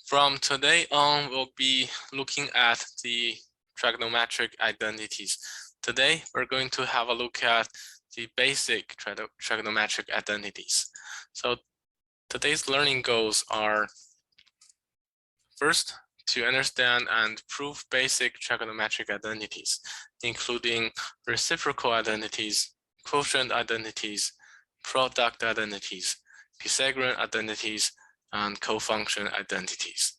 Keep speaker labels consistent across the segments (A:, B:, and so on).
A: From today on, we'll be looking at the trigonometric identities. Today, we're going to have a look at the basic trigonometric identities. So today's learning goals are first, to understand and prove basic trigonometric identities, including reciprocal identities, quotient identities, product identities, Pythagorean identities, and cofunction identities.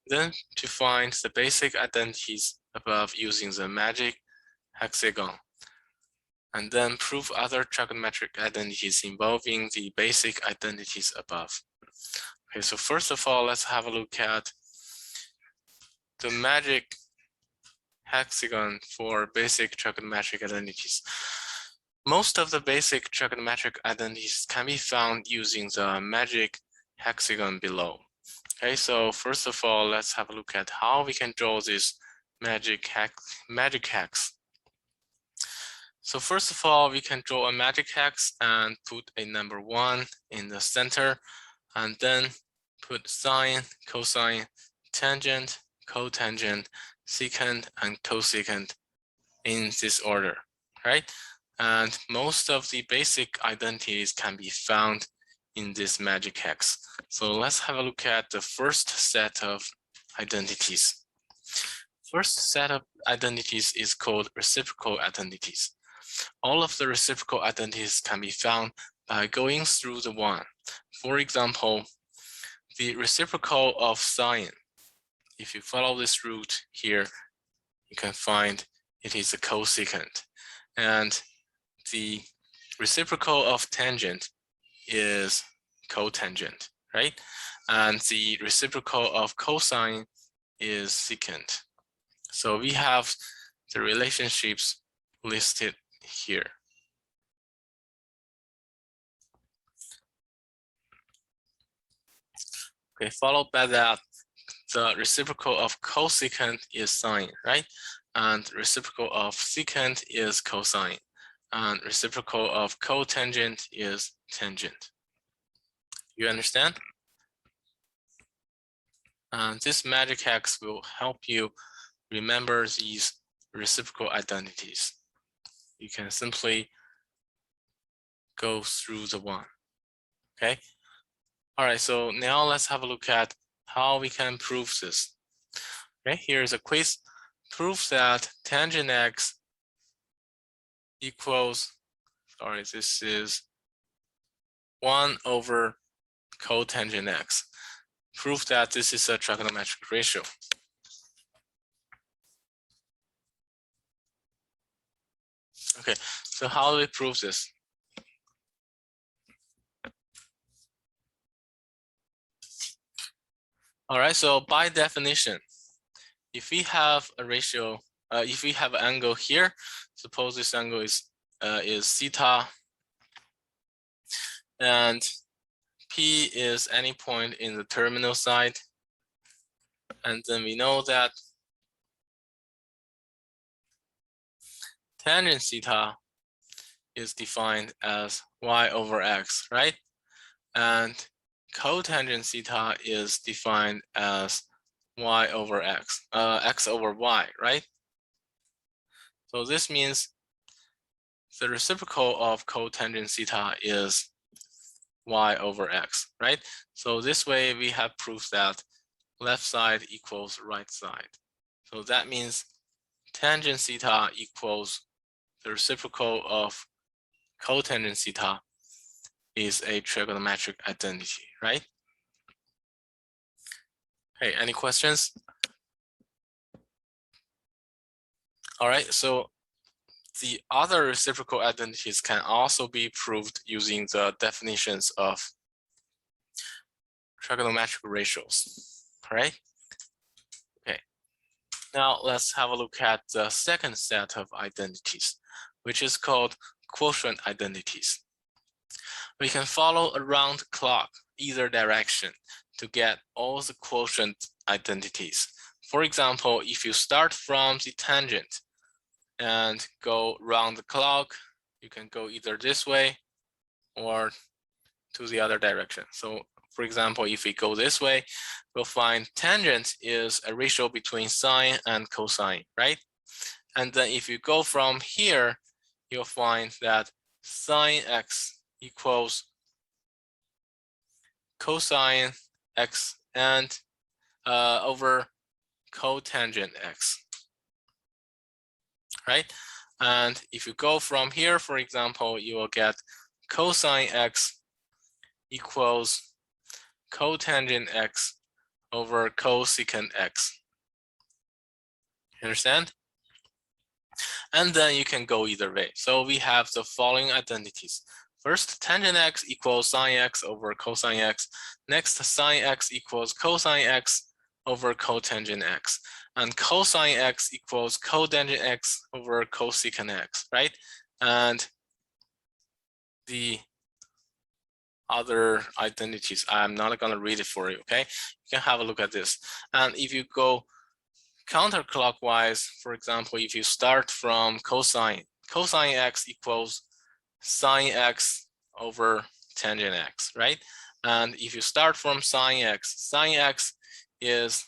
A: Then to find the basic identities above using the magic hexagon, and then prove other trigonometric identities involving the basic identities above. Okay, so first of all, let's have a look at the magic hexagon for basic trigonometric identities. Most of the basic trigonometric identities can be found using the magic hexagon below. Okay, so first of all, let's have a look at how we can draw this magic hex. So first of all, we can draw a magic hex and put a number 1 in the center, and then put sine, cosine, tangent, cotangent, secant, and cosecant in this order, right? And most of the basic identities can be found in this magic hex. So let's have a look at the first set of identities. First set of identities is called reciprocal identities. All of the reciprocal identities can be found by going through the one. For example, the reciprocal of sine. If you follow this route here, you can find it is a cosecant. And the reciprocal of tangent is cotangent, right? And the reciprocal of cosine is secant. So we have the relationships listed here. Okay, followed by that, the reciprocal of cosecant is sine, right? And reciprocal of secant is cosine. And reciprocal of cotangent is tangent. You understand? And this magic hex will help you remember these reciprocal identities. You can simply go through the one, okay? All right, so now let's have a look at how we can prove this. Okay, here's a quiz. Prove that tangent x equals, this is 1 over cotangent x. Prove that this is a trigonometric ratio. Okay, so how do we prove this? All right, so by definition, if we have a ratio, if we have an angle here, suppose this angle is theta, and P is any point in the terminal side, and then we know that tangent theta is defined as y over x, right? And cotangent theta is defined as y over x, x over y, right? So this means the reciprocal of cotangent theta is y over x, right? So this way we have proof that left side equals right side. So that means tangent theta equals the reciprocal of cotangent theta is a trigonometric identity, right? Hey, any questions? All right, so the other reciprocal identities can also be proved using the definitions of trigonometric ratios, all right? Okay, now let's have a look at the second set of identities, which is called quotient identities. We can follow around the clock either direction to get all the quotient identities. For example, if you start from the tangent and go around the clock, you can go either this way or to the other direction. So for example, if we go this way, we'll find tangent is a ratio between sine and cosine, right? And then if you go from here, you'll find that sine x equals cosine x and over cotangent x, right? And if you go from here, for example, you will get cosine x equals cotangent x over cosecant x. Understand? And then you can go either way. So we have the following identities. First, tangent x equals sine x over cosine x. Next, sine x equals cosine x over cotangent x. And cosine x equals cotangent x over cosecant x, right? And the other identities, I'm not going to read it for you, okay? You can have a look at this. And if you go counterclockwise, for example, if you start from cosine x equals sine x over tangent x, right? And if you start from sine x is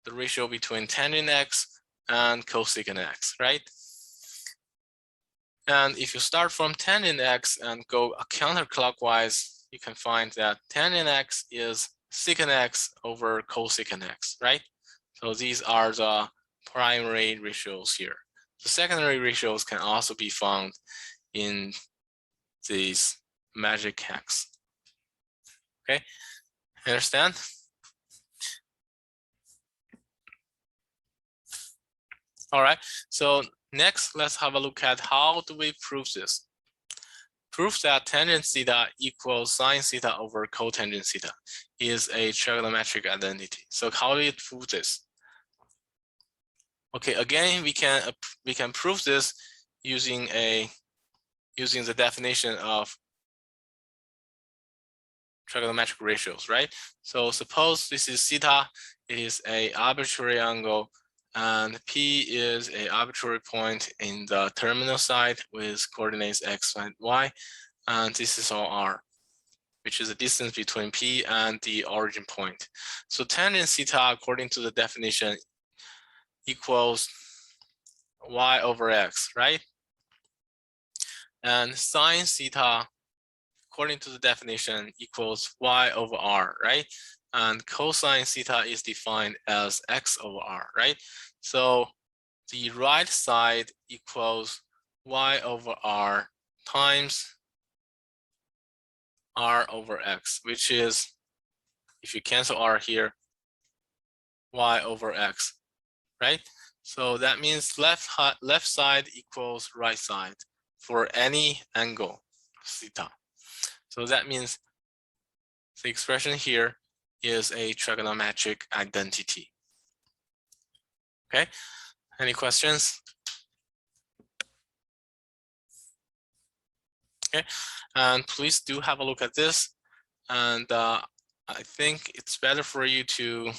A: the ratio between tangent x and cosecant x, right? And if you start from tangent x and go counterclockwise, you can find that tangent x is secant x over cosecant x, right? So these are the primary ratios here. The secondary ratios can also be found in these magic hacks. Okay, understand? All right, so next, let's have a look at how do we prove this. Prove that tangent theta equals sine theta over cotangent theta is a trigonometric identity. So how do we prove this? Okay, again, we can prove this using the definition of trigonometric ratios, right? So suppose this is theta, it is a arbitrary angle, and P is a arbitrary point in the terminal side with coordinates x and y, and this is all r, which is the distance between P and the origin point. So tangent theta, according to the definition, equals y over x, right? And sine theta, according to the definition, equals y over r, right? And cosine theta is defined as x over r, right? So the right side equals y over r times r over x, which is, if you cancel r here, y over x, right? So that means left side equals right side for any angle theta. So that means the expression here is a trigonometric identity. Okay, any questions? Okay, and please do have a look at this. And I think it's better for you to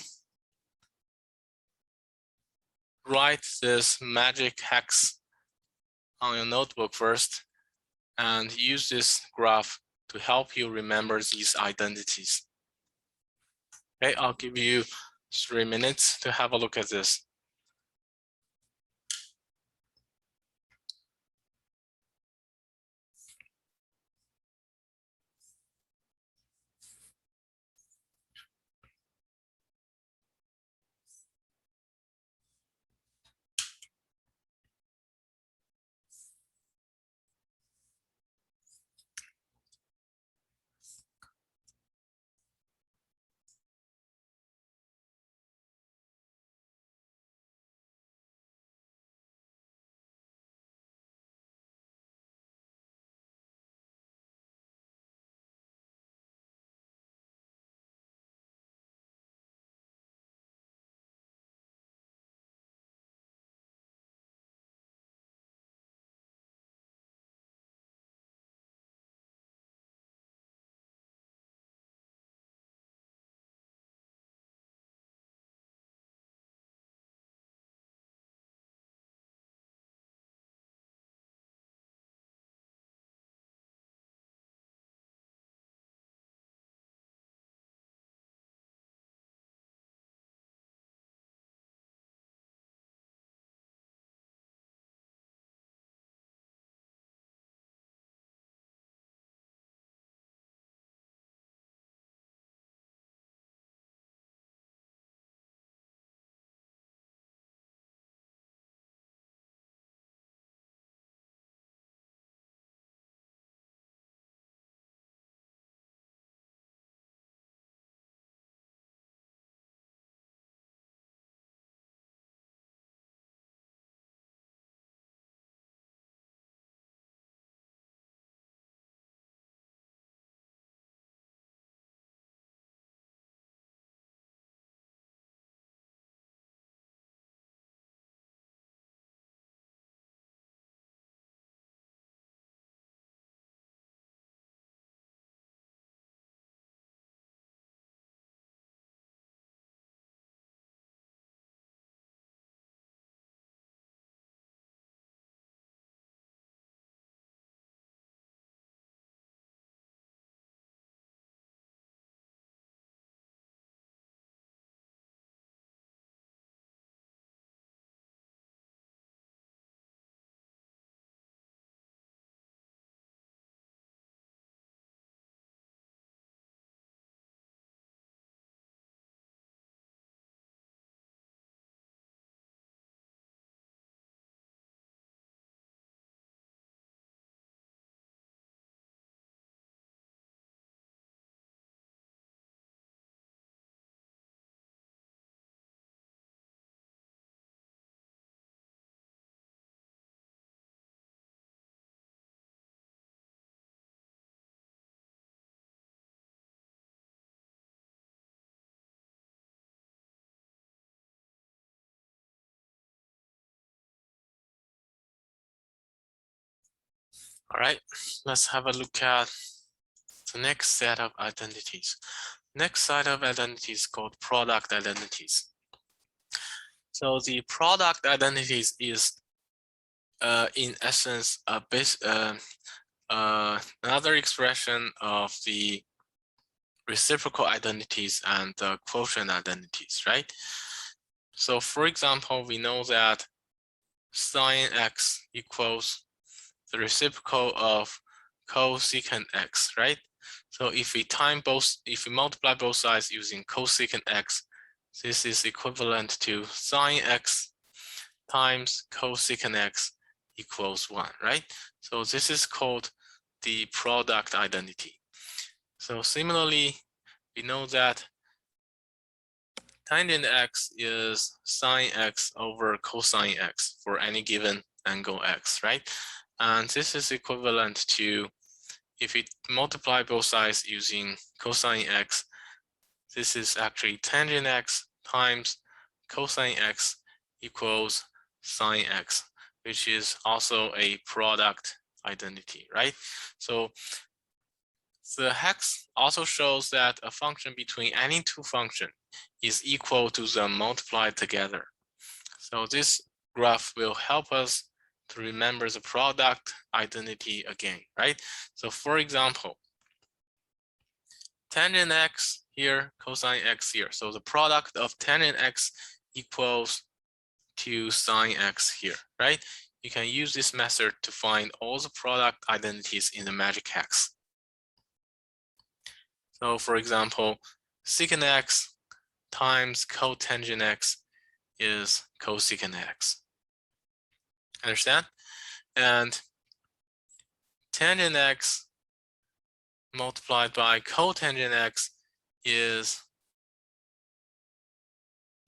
A: write this magic hex on your notebook first and use this graph to help you remember these identities. Okay, I'll give you 3 minutes to have a look at this. All right, let's have a look at the next set of identities. Next set of identities is called product identities. So the product identities is in essence another expression of the reciprocal identities and the quotient identities, right? So for example, we know that sine x equals the reciprocal of cosecant x, right? So if we multiply both sides using cosecant x, this is equivalent to sine x times cosecant x equals 1, right? So this is called the product identity. So similarly, we know that tangent x is sine x over cosine x for any given angle x, right? And this is equivalent to, if we multiply both sides using cosine x, this is actually tangent x times cosine x equals sine x, which is also a product identity, right? So the hex also shows that a function between any two functions is equal to them multiplied together. So this graph will help us to remember the product identity again, right? So for example, tangent x here, cosine x here. So the product of tangent x equals to sine x here, right? You can use this method to find all the product identities in the magic hex. So for example, secant x times cotangent x is cosecant x. Understand? And tangent x multiplied by cotangent x is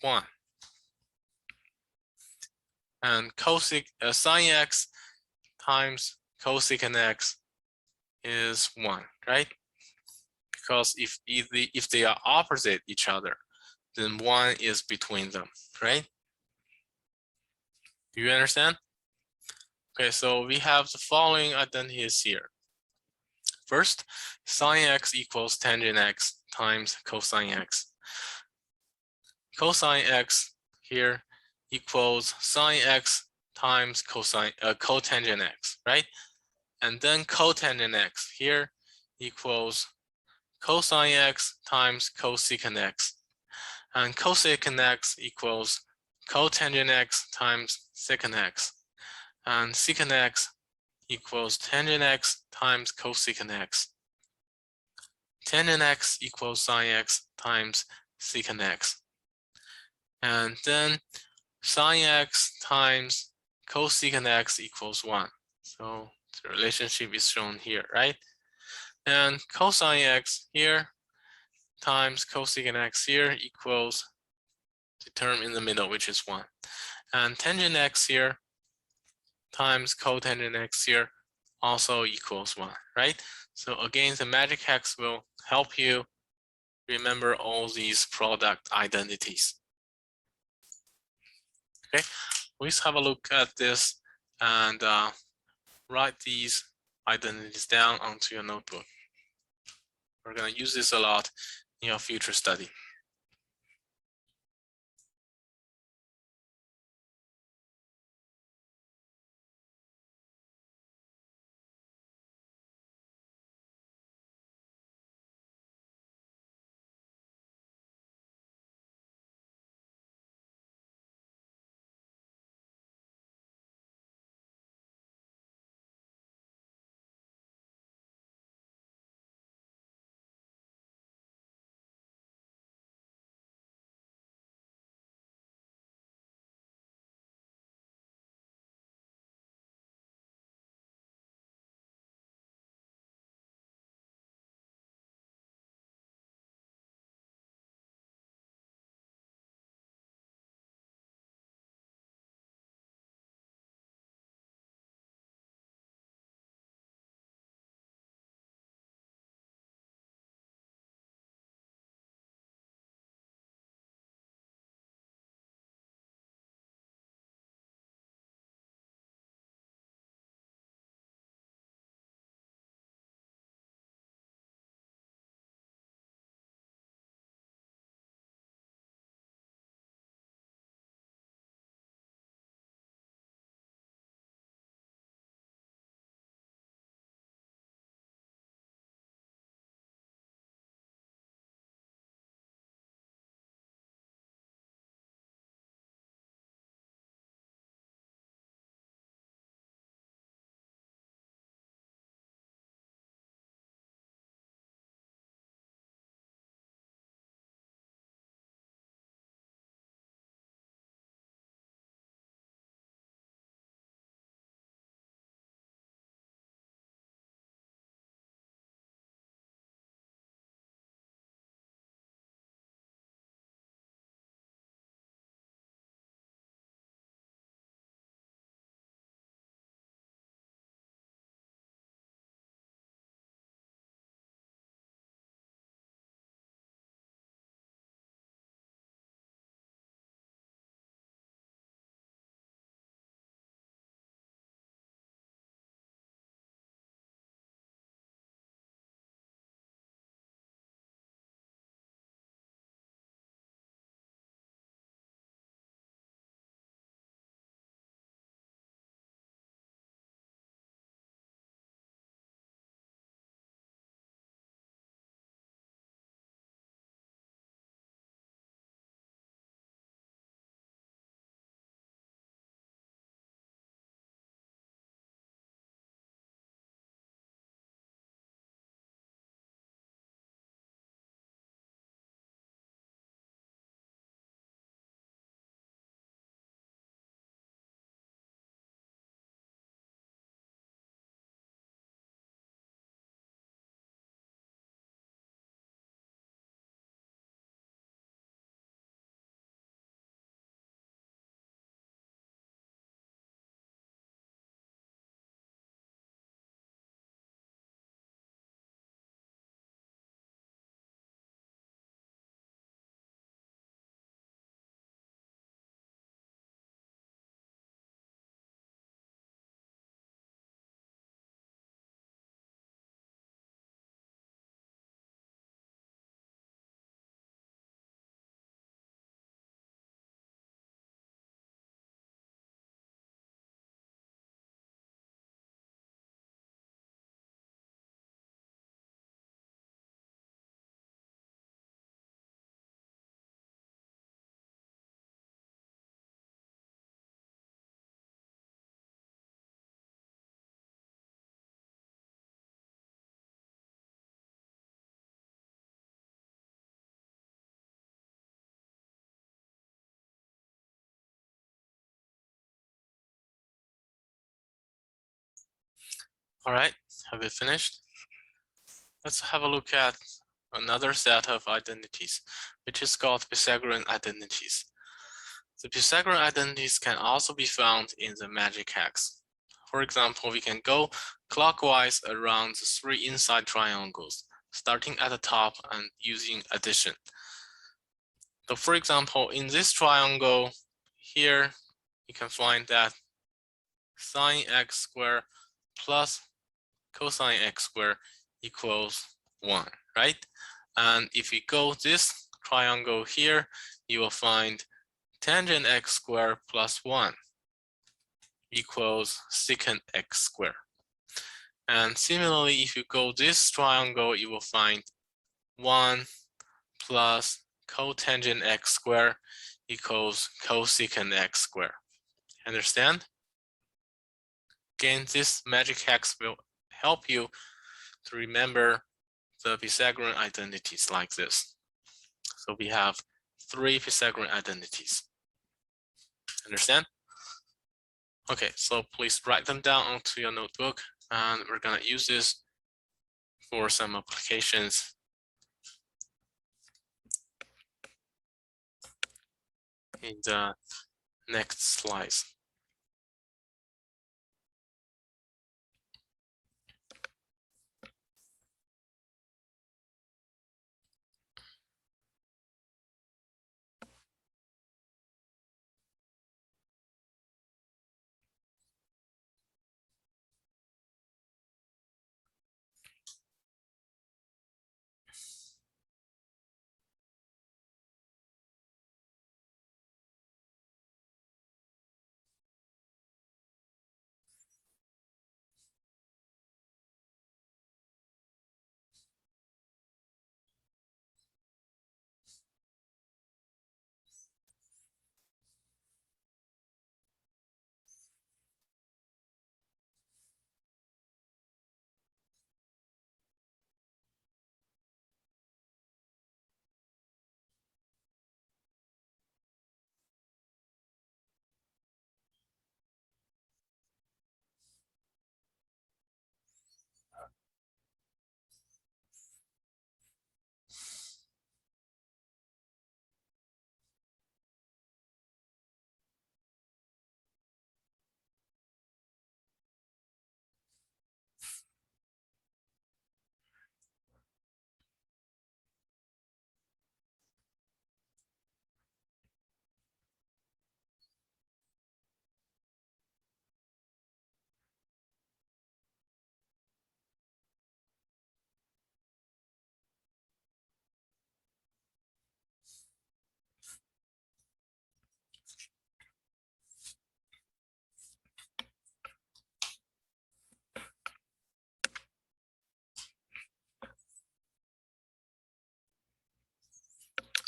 A: 1. And sine x times cosecant x is 1, right? Because if they are opposite each other, then 1 is between them, right? Do you understand? Okay, so we have the following identities here. First, sine x equals tangent x times cosine x. Cosine x here equals sine x times cotangent x, right? And then cotangent x here equals cosine x times cosecant x. And cosecant x equals cotangent x times secant x. And secant x equals tangent x times cosecant x. Tangent x equals sine x times secant x. And then sine x times cosecant x equals 1. So the relationship is shown here, right? And cosine x here times cosecant x here equals the term in the middle, which is 1. And tangent x here times cotangent x here also equals 1, right? So again, the magic hex will help you remember all these product identities. Okay, please have a look at this and write these identities down onto your notebook. We're going to use this a lot in your future study. All right, have we finished? Let's have a look at another set of identities, which is called Pythagorean identities. The Pythagorean identities can also be found in the magic hex. For example, we can go clockwise around the three inside triangles, starting at the top and using addition. So for example, in this triangle here, you can find that sine x squared plus cosine x squared equals 1, right? And if we go this triangle here, you will find tangent x squared plus 1 equals secant x squared. And similarly, if you go this triangle, you will find 1 plus cotangent x squared equals cosecant x squared. Understand? Again, this magic hex will help you to remember the Pythagorean identities like this. So we have 3 Pythagorean identities. Understand? Okay, so please write them down onto your notebook, and we're gonna use this for some applications. In the next slides.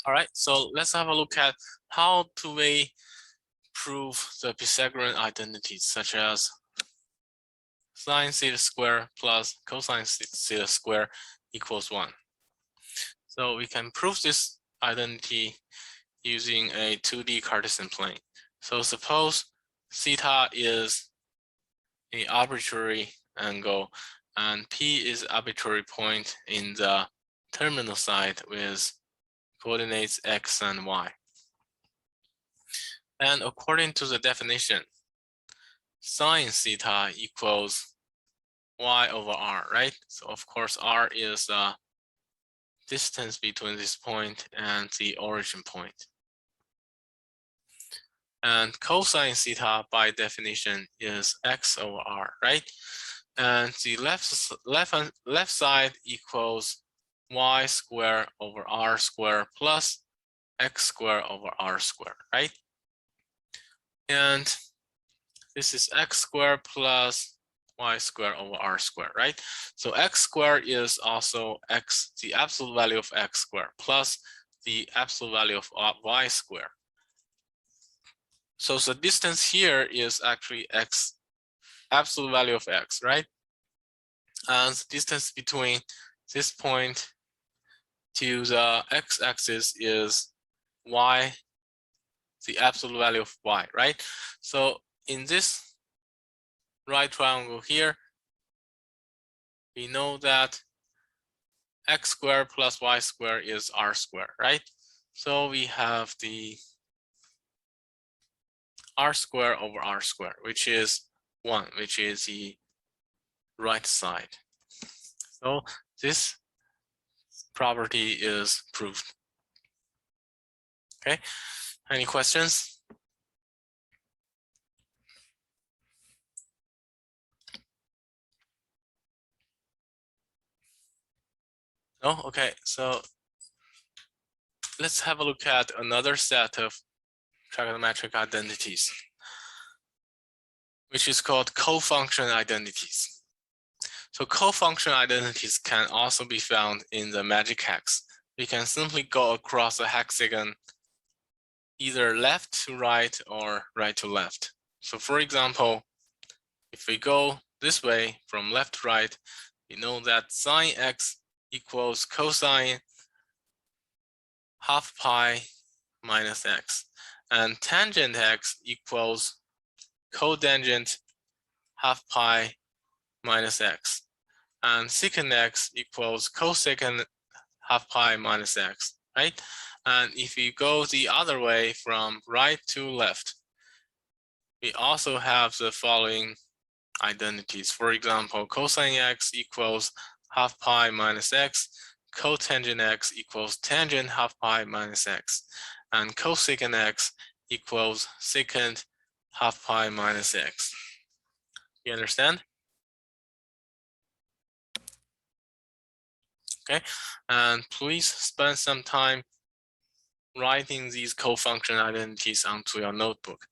A: All right, so let's have a look at how do we prove the Pythagorean identities, such as sine theta squared plus cosine theta squared equals 1. So we can prove this identity using a 2D Cartesian plane. So suppose theta is an arbitrary angle and P is arbitrary point in the terminal side with coordinates x and y. And according to the definition, sine theta equals y over r, right? So of course, r is the distance between this point and the origin point. And cosine theta, by definition, is x over r, right? And the left side equals y squared over r squared plus x squared over r squared, right? And this is x squared plus y squared over r squared, right? So x squared is also x, the absolute value of x squared, plus the absolute value of y squared. So the distance here is actually x, absolute value of x, right? And the distance between this point to the x-axis is y, the absolute value of y, right? So in this right triangle here, we know that x squared plus y squared is r squared, right? So we have the r squared over r squared, which is 1, which is the right side. So this property is proved. Okay, any questions? No? Okay, so let's have a look at another set of trigonometric identities, which is called cofunction identities. So cofunction identities can also be found in the magic hex. We can simply go across a hexagon either left to right or right to left. So for example, if we go this way from left to right, we know that sine x equals cosine half pi minus x, and tangent x equals cotangent half pi minus x, and secant x equals cosecant half pi minus x, right? And if you go the other way from right to left, we also have the following identities. For example, cosine x equals half pi minus x, cotangent x equals tangent half pi minus x, and cosecant x equals secant half pi minus x. You understand? Okay, and please spend some time writing these cofunction identities onto your notebook.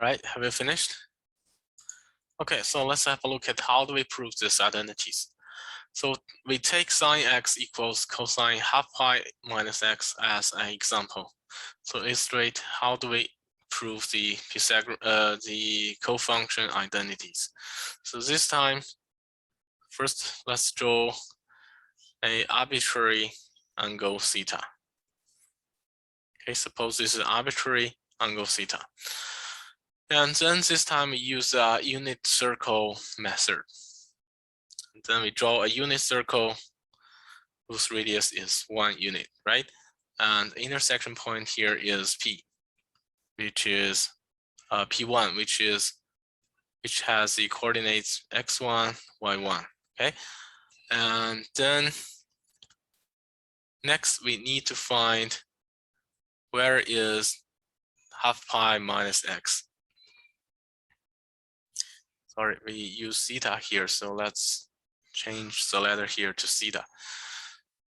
A: Right, have you finished? Okay, so let's have a look at how do we prove these identities. So we take sine x equals cosine half pi minus x as an example. So illustrate how do we prove the cofunction identities. So this time, first let's draw a arbitrary angle theta. Okay, suppose this is arbitrary angle theta. And then this time we use a unit circle method. And then we draw a unit circle whose radius is 1 unit, right? And the intersection point here is P, which is P1, which has the coordinates x1, y1, okay? And then next we need to find where is half pi minus x. Sorry, we use theta here, so let's change the letter here to theta.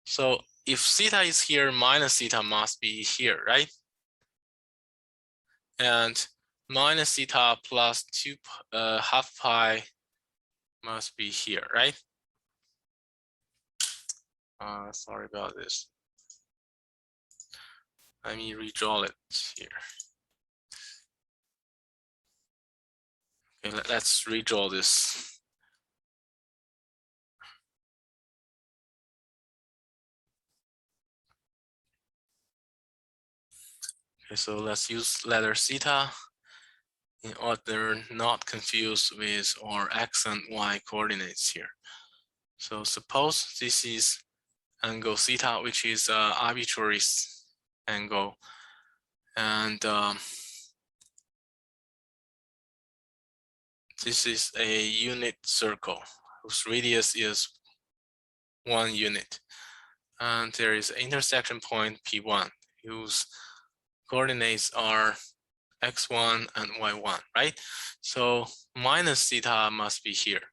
A: So if theta is here, minus theta must be here, right? And minus theta plus 2 half pi must be here, right? Sorry about this. Let me redraw it here. Okay, let's redraw this. Okay, so let's use letter theta in order not confused with our x and y coordinates here. So suppose this is angle theta, which is an arbitrary angle, and this is a unit circle whose radius is 1 unit. And there is an intersection point P1 whose coordinates are x1 and y1, right? So minus theta must be here,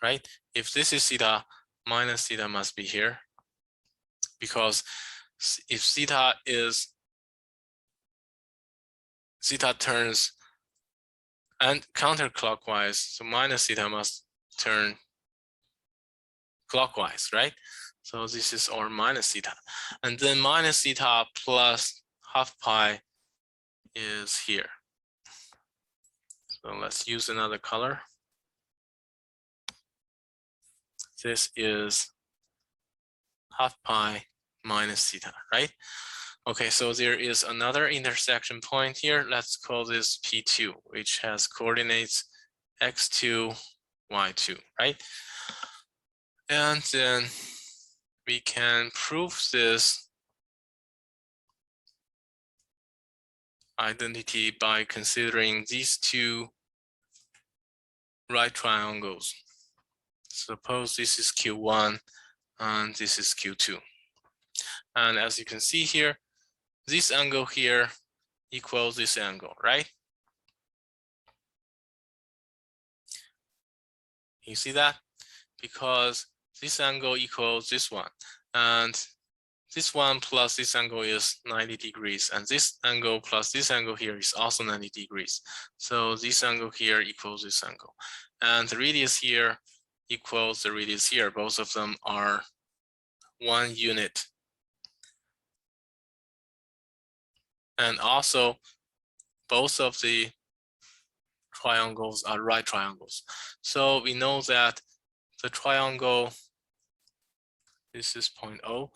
A: right? If this is theta, minus theta must be here, because if theta turns and counterclockwise, so minus theta must turn clockwise, right? So this is our minus theta. And then minus theta plus half pi is here. So let's use another color. This is half pi minus theta, right? Okay, so there is another intersection point here. Let's call this P2, which has coordinates x2, y2, right? And then we can prove this identity by considering these two right triangles. Suppose this is Q1 and this is Q2. And as you can see here, this angle here equals this angle, right? You see that? Because this angle equals this one. And this one plus this angle is 90 degrees. And this angle plus this angle here is also 90 degrees. So this angle here equals this angle. And the radius here equals the radius here. Both of them are 1 unit. And also, both of the triangles are right triangles. So we know that the triangle, this is point O,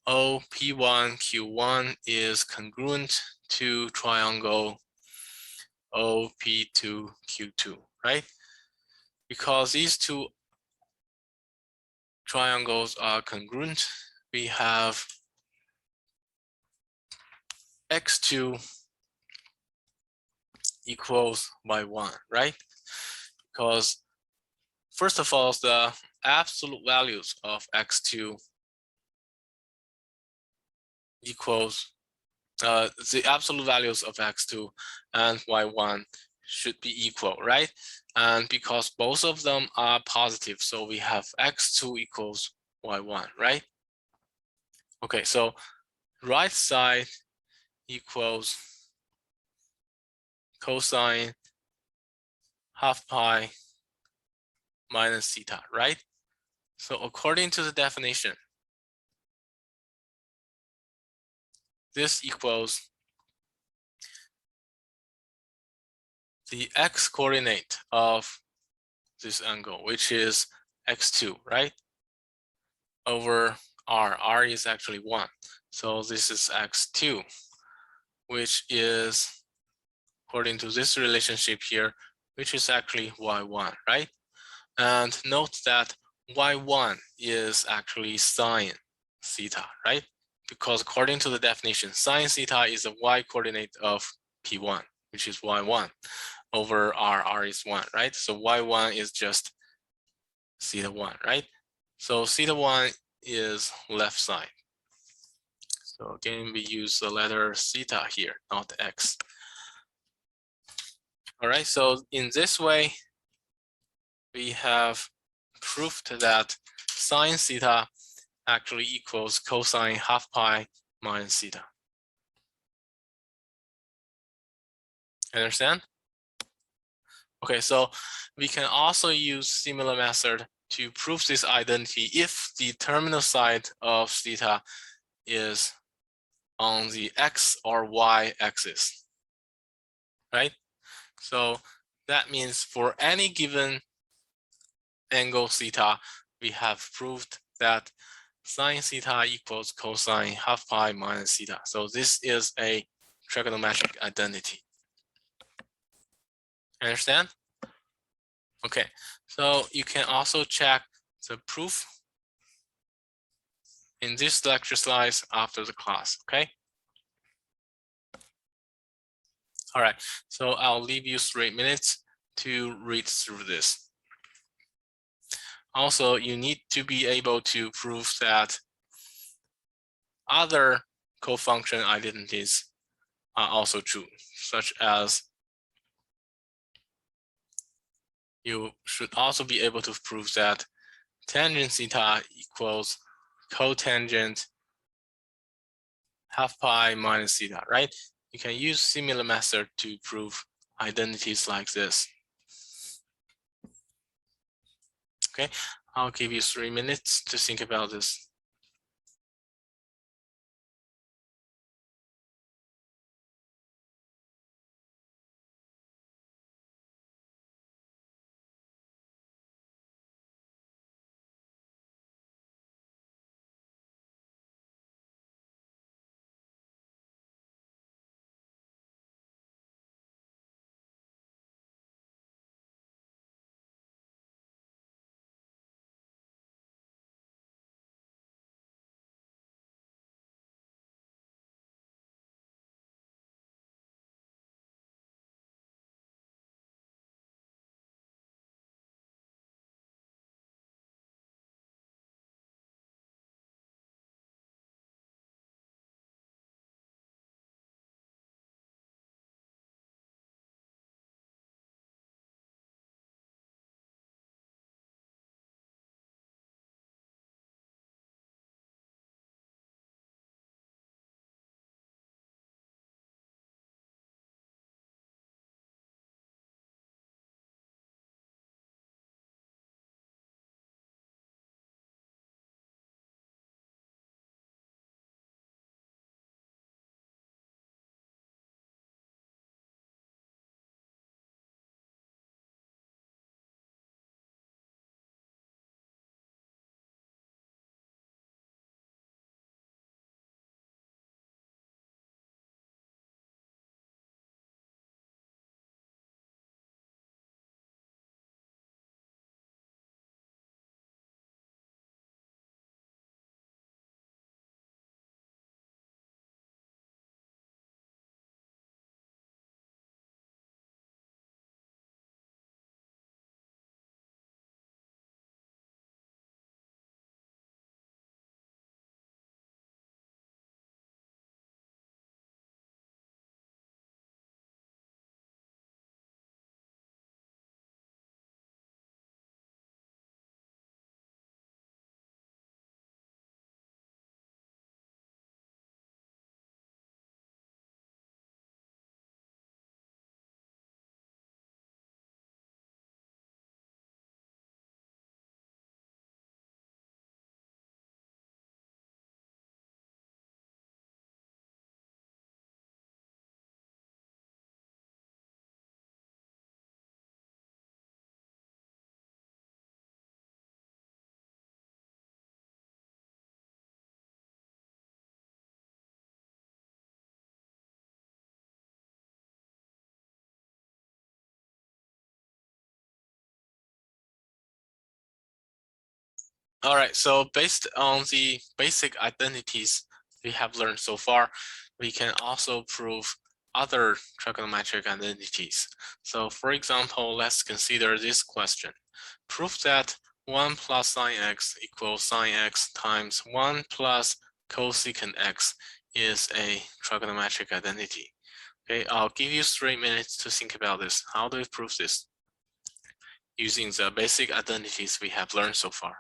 A: OP1, Q1 is congruent to triangle OP2, Q2, right? Because these two triangles are congruent, we have x2 equals y1, right? Because first of all, the absolute values of x2 equals the absolute values of x2 and y1 should be equal, right? And because both of them are positive, so we have x2 equals y1, right? Okay, so right side equals cosine half pi minus theta, right? So according to the definition, this equals the x coordinate of this angle, which is x2, right? Over r. R is actually 1. So this is x2, which is, according to this relationship here, which is actually y1, right? And note that y1 is actually sine theta, right? Because according to the definition, sine theta is the y coordinate of p1, which is y1 over r. R is 1, right? So y1 is just theta 1, right? So theta 1 is left side. So again, we use the letter theta here, not x. All right, so in this way, we have proved that sine theta actually equals cosine half pi minus theta. Understand? Okay, so we can also use similar method to prove this identity if the terminal side of theta is on the x or y axis, right? So that means for any given angle theta, we have proved that sine theta equals cosine half pi minus theta. So this is a trigonometric identity. Understand? Okay, so you can also check the proof in this lecture slides after the class, okay? All right, so I'll leave you 3 minutes to read through this. Also, you need to be able to prove that other cofunction identities are also true, such as you should also be able to prove that tangent theta equals cotangent half pi minus theta, right? You can use similar method to prove identities like this. Okay, I'll give you 3 minutes to think about this. All right, so based on the basic identities we have learned so far, we can also prove other trigonometric identities. So for example, let's consider this question. Prove that 1 plus sine x equals sine x times 1 plus cosecant x is a trigonometric identity. Okay, I'll give you 3 minutes to think about this. How do we prove this? Using the basic identities we have learned so far.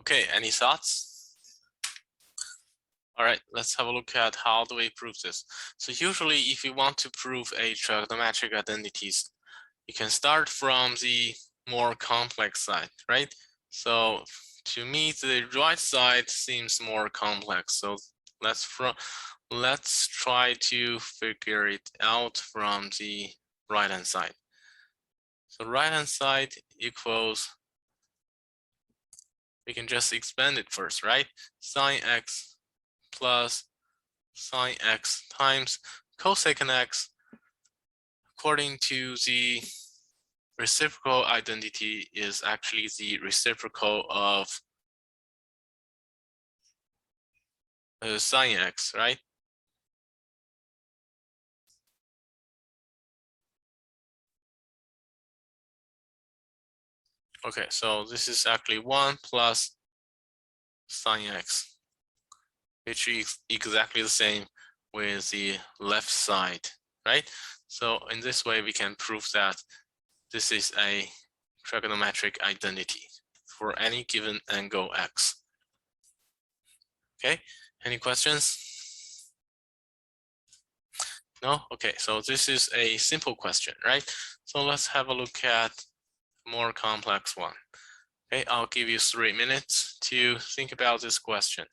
A: Okay, any thoughts? All right, let's have a look at how do we prove this. So usually if you want to prove a trigonometric identities, you can start from the more complex side, right? So to me, the right side seems more complex. So let's try to figure it out from the right-hand side. So right-hand side equals, we can just expand it first, right? Sine x plus sine x times cosecant x, according to the reciprocal identity, is actually the reciprocal of sine x, right? Okay, so this is actually 1 plus sine x, which is exactly the same with the left side, right? So in this way, we can prove that this is a trigonometric identity for any given angle x. Okay, any questions? No? Okay, so this is a simple question, right? So let's have a look at a more complex one. Okay, I'll give you 3 minutes to think about this question.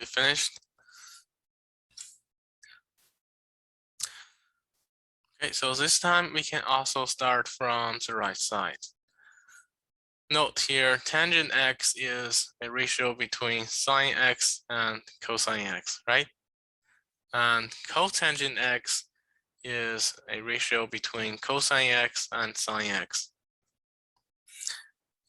A: We finished? Okay, so this time we can also start from the right side. Note here, tangent x is a ratio between sine x and cosine x, right? And cotangent x is a ratio between cosine x and sine x.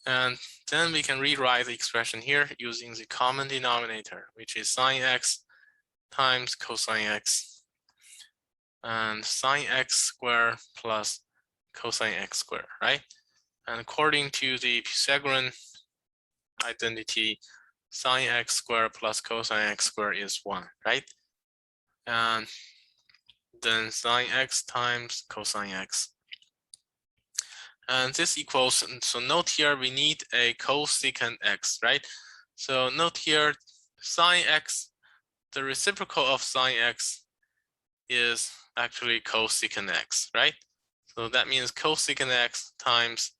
A: And then we can rewrite the expression here using the common denominator, which is sine x times cosine x, and sine x squared plus cosine x squared, right? And according to the Pythagorean identity, sine x squared plus cosine x squared is 1, right? And then sine x times cosine x. And this equals, so note here we need a cosecant x, right? So note here, sine x, the reciprocal of sine x is actually cosecant x, right? So that means cosecant x times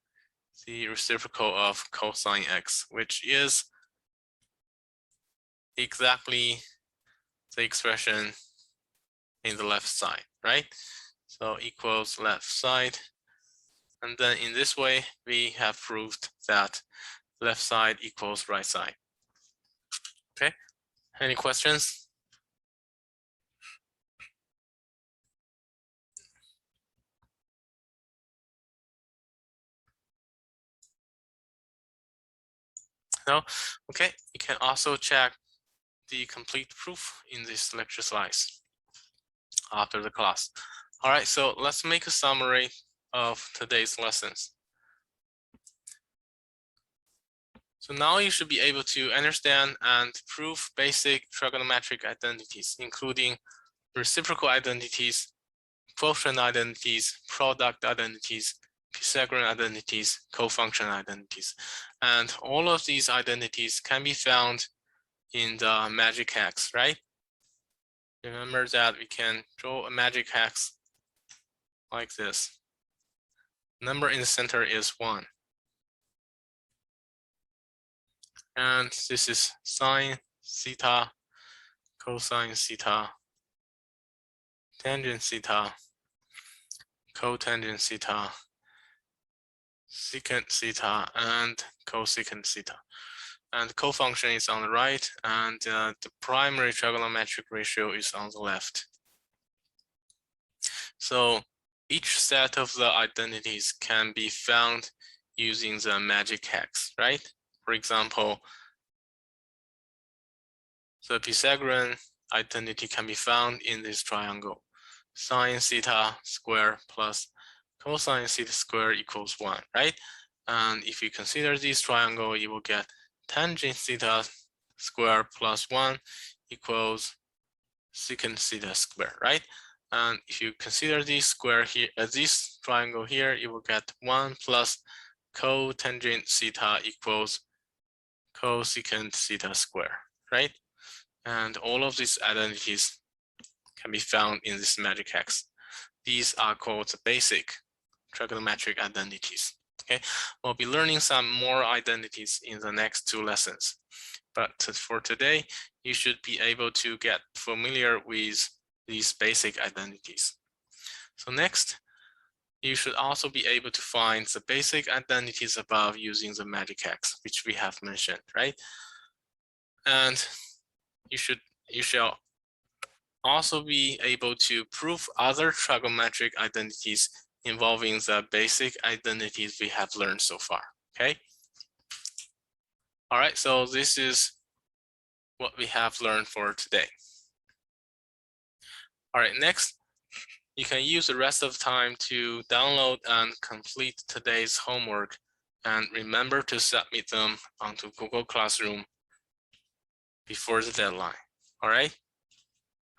A: the reciprocal of cosine x, which is exactly the expression in the left side, right? So equals left side. And then in this way, we have proved that left side equals right side. Okay, any questions? No? Okay, you can also check the complete proof in this lecture slides after the class. All right, so let's make a summary of today's lessons. So now you should be able to understand and prove basic trigonometric identities, including reciprocal identities, quotient identities, product identities, Pythagorean identities, cofunction identities. And all of these identities can be found in the magic hex, right? Remember that we can draw a magic hex like this. Number in the center is 1. And this is sine theta, cosine theta, tangent theta, cotangent theta, secant theta, and cosecant theta. And cofunction is on the right, and the primary trigonometric ratio is on the left. So each set of the identities can be found using the magic hex, right? For example, the Pythagorean identity can be found in this triangle. Sine theta squared plus cosine theta squared equals 1, right? And if you consider this triangle, you will get tangent theta squared plus 1 equals secant theta squared, right? And if you consider this square here, this triangle here, you will get 1 plus cotangent theta equals cosecant theta squared, right? And all of these identities can be found in this magic hex. These are called the basic trigonometric identities. Okay, we'll be learning some more identities in the next 2 lessons. But for today, you should be able to get familiar with these basic identities. So next, you should also be able to find the basic identities above using the magic hex, which we have mentioned, right? And you shall also be able to prove other trigonometric identities involving the basic identities we have learned so far, okay? All right, so this is what we have learned for today. All right, next, you can use the rest of the time to download and complete today's homework, and remember to submit them onto Google Classroom before the deadline. All right?